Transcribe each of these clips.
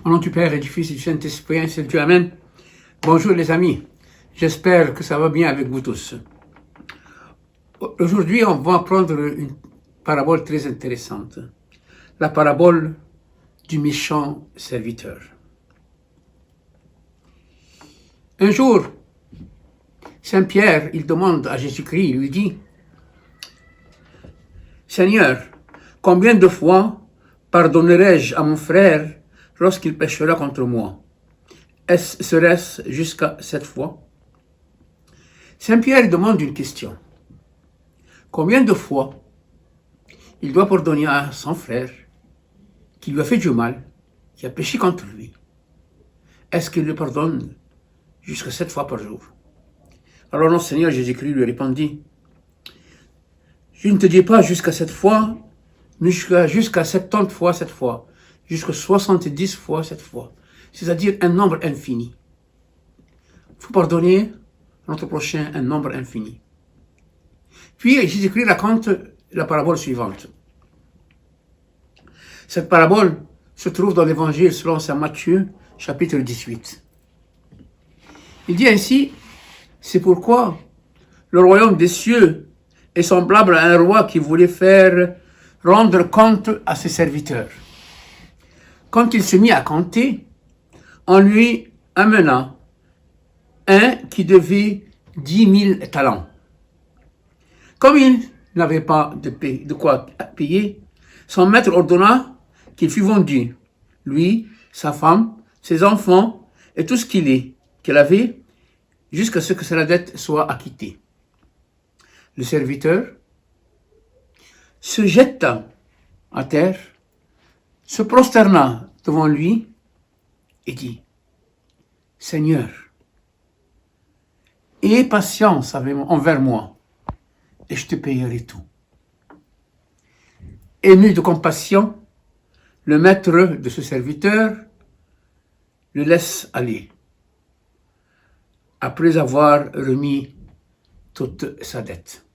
Au nom du Père et du Fils et du Saint-Esprit, ainsi Dieu, Amen. Bonjour les amis, j'espère que ça va bien avec vous tous. Aujourd'hui, on va prendre une parabole très intéressante. La parabole du méchant serviteur. Un jour, Saint Pierre, il demande à Jésus-Christ, il lui dit, « Seigneur, combien de fois pardonnerai-je à mon frère lorsqu'il péchera contre moi? Serait-ce jusqu'à 7 fois? » Saint Pierre demande une question. Combien de fois il doit pardonner à son frère qui lui a fait du mal, qui a péché contre lui? Est-ce qu'il le pardonne jusqu'à 7 fois par jour? Alors notre Seigneur Jésus-Christ lui répondit, « Je ne te dis pas jusqu'à 7 fois, mais jusqu'à 70 fois 7 fois, jusqu'à 70 fois 7 fois, c'est-à-dire un nombre infini. Il faut pardonner à notre prochain un nombre infini. » Puis Jésus-Christ raconte la parabole suivante. Cette parabole se trouve dans l'évangile selon saint Matthieu, chapitre 18. Il dit ainsi, « C'est pourquoi le royaume des cieux est semblable à un roi qui voulait faire rendre compte à ses serviteurs. Quand il se mit à compter, on lui amena un qui devait 10 000 talents. Comme il n'avait pas de quoi payer, son maître ordonna qu'il fût vendu, lui, sa femme, ses enfants et tout ce qu'il avait, jusqu'à ce que sa dette soit acquittée. Le serviteur se jeta à terre, se prosterna devant lui et dit, « Seigneur, aie patience envers moi, et je te payerai tout. » Ému de compassion, le maître de ce serviteur le laisse aller, après avoir remis toute sa dette.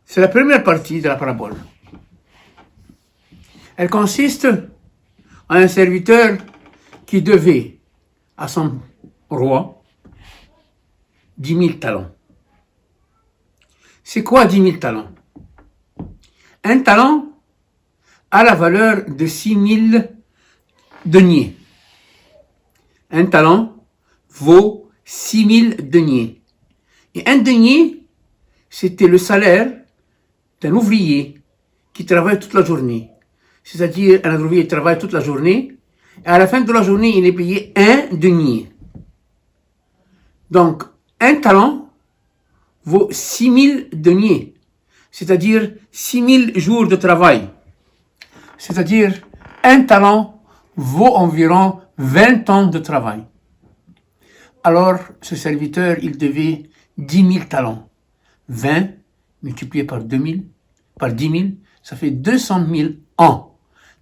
C'est la première partie de la parabole. Elle consiste en un serviteur qui devait à son roi 10 000 talents. C'est quoi 10 000 talents? Un talent a la valeur de 6 000 deniers. Un talent vaut 6 000 deniers. Et un denier, c'était le salaire d'un ouvrier qui travaille toute la journée. C'est-à-dire, un ouvrier travaille toute la journée, et à la fin de la journée, il est payé un denier. Donc, un talent vaut 6 000 deniers, c'est-à-dire 6 000 jours de travail. C'est-à-dire, un talent vaut environ 20 ans de travail. Alors, ce serviteur, il devait 10 000 talents. 20 multiplié par 10 000, ça fait 200 000 ans.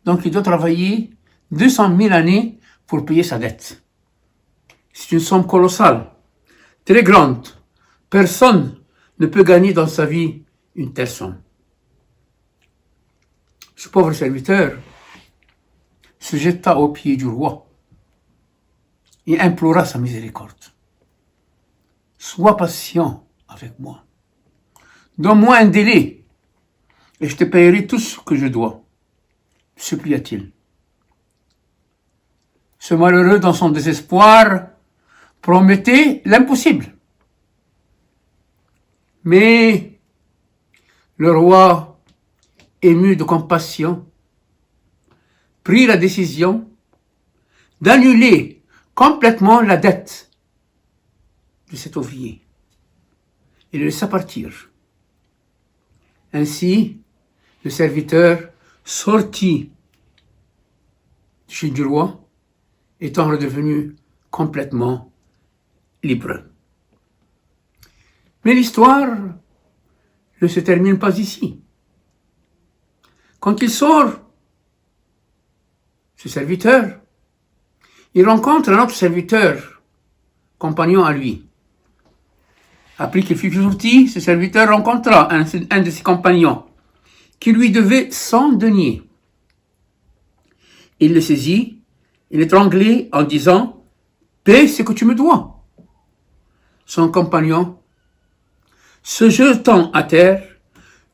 Donc, il doit travailler 200 000 années pour payer sa dette. C'est une somme colossale, très grande. Personne ne peut gagner dans sa vie une telle somme. Ce pauvre serviteur se jeta aux pieds du roi et implora sa miséricorde. « Sois patient avec moi. Donne-moi un délai et je te payerai tout ce que je dois. » supplia-t-il. Ce malheureux, dans son désespoir, promettait l'impossible. Mais le roi, ému de compassion, prit la décision d'annuler complètement la dette de cet ouvrier et le laissa partir. Ainsi, le serviteur sortit chez du roi, étant redevenu complètement libre. Mais l'histoire ne se termine pas ici. Quand il sort, ce serviteur, il rencontre un autre serviteur, compagnon à lui. Après qu'il fut sorti, ce serviteur rencontra un de ses compagnons qui lui devait 100 deniers. Il le saisit, il l'étranglait en disant « Paie ce que tu me dois ». Son compagnon, se jetant à terre,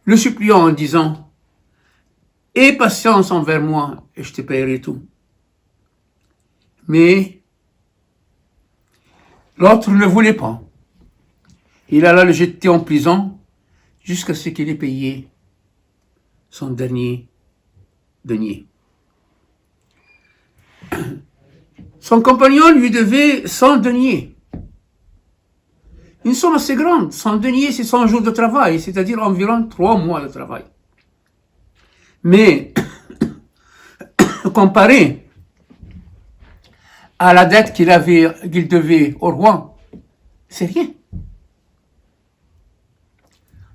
le suppliant en disant « Aie patience envers moi et je te paierai tout ». Mais l'autre ne voulait pas. Il alla le jeter en prison jusqu'à ce qu'il ait payé son dernier denier. Son compagnon lui devait 100 deniers. Une somme assez grande. 100 deniers, c'est 100 jours de travail, c'est-à-dire environ 3 mois de travail. Mais, comparé à la dette qu'il devait au roi, c'est rien.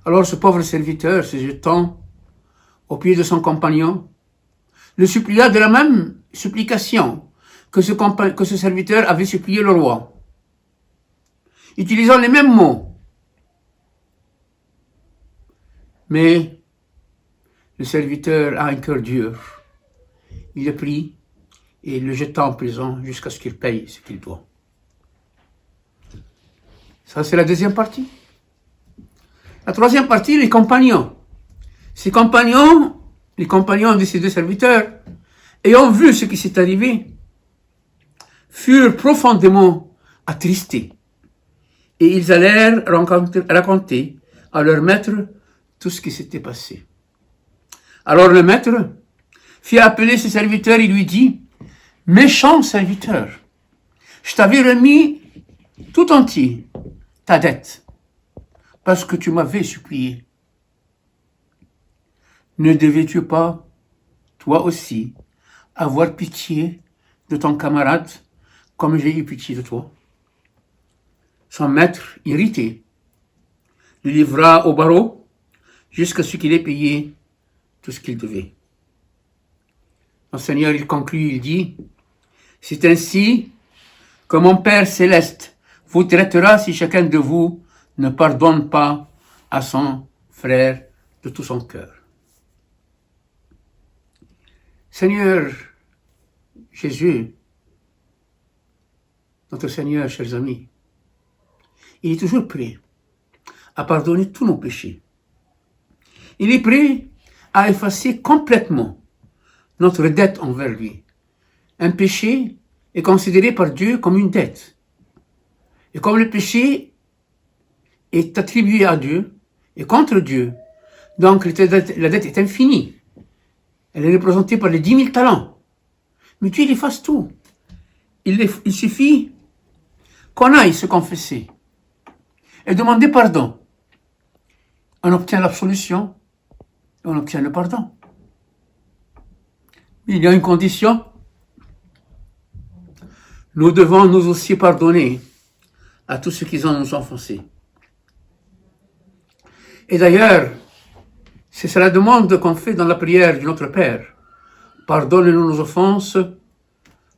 Alors ce pauvre serviteur, se jetant aux pieds de son compagnon, le supplia de la même supplication que ce serviteur avait supplié le roi, utilisant les mêmes mots. Mais le serviteur a un cœur dur. Il le prit et le jeta en prison jusqu'à ce qu'il paye ce qu'il doit. Ça, c'est la deuxième partie. La troisième partie, les compagnons. Les compagnons de ces deux serviteurs, ayant vu ce qui s'est arrivé, furent profondément attristés. Et ils allèrent raconter à leur maître tout ce qui s'était passé. Alors le maître fit appeler ses serviteurs et lui dit « Méchant serviteur, je t'avais remis tout entier ta dette, parce que tu m'avais supplié. Ne devais-tu pas, toi aussi, avoir pitié de ton camarade comme j'ai eu pitié de toi ?» Son maître, irrité, le livra au barreau jusqu'à ce qu'il ait payé tout ce qu'il devait. Mon Seigneur, il conclut, il dit « C'est ainsi que mon Père céleste vous traitera si chacun de vous ne pardonne pas à son frère de tout son cœur. » Seigneur Jésus, notre Seigneur, chers amis, il est toujours prêt à pardonner tous nos péchés. Il est prêt à effacer complètement notre dette envers lui. Un péché est considéré par Dieu comme une dette. Et comme le péché est attribué à Dieu et contre Dieu, donc la dette est infinie. Elle est représentée par les 10 000 talents. Mais Dieu, il efface tout. Il suffit qu'on aille se confesser et demander pardon. On obtient l'absolution et on obtient le pardon. Il y a une condition. Nous devons nous aussi pardonner à tous ceux qui ont nous offensés. Et d'ailleurs, c'est la demande qu'on fait dans la prière de notre Père. Pardonne-nous nos offenses,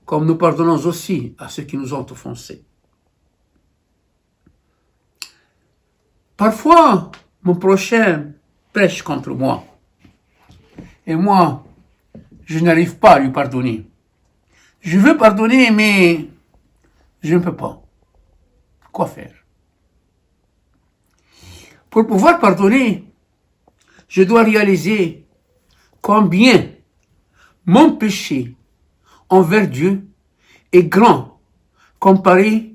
comme nous pardonnons aussi à ceux qui nous ont offensés. Parfois, mon prochain pêche contre moi. Et moi, je n'arrive pas à lui pardonner. Je veux pardonner, mais je ne peux pas. Quoi faire? Pour pouvoir pardonner, je dois réaliser combien mon péché envers Dieu est grand comparé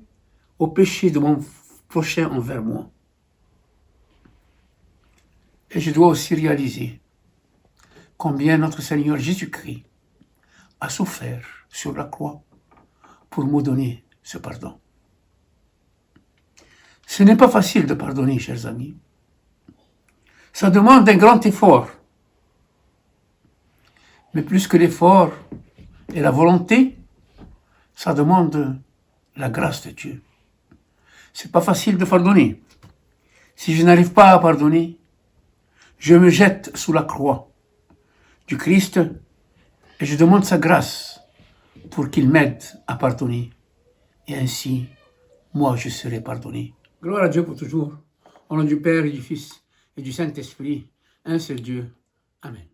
au péché de mon prochain envers moi. Et je dois aussi réaliser combien notre Seigneur Jésus-Christ a souffert sur la croix pour me donner ce pardon. Ce n'est pas facile de pardonner, chers amis. Ça demande un grand effort. Mais plus que l'effort et la volonté, ça demande la grâce de Dieu. C'est pas facile de pardonner. Si je n'arrive pas à pardonner, je me jette sous la croix du Christ et je demande sa grâce pour qu'il m'aide à pardonner. Et ainsi, moi, je serai pardonné. Gloire à Dieu pour toujours. Au nom du Père et du Fils et du Saint-Esprit, un seul Dieu. Amen.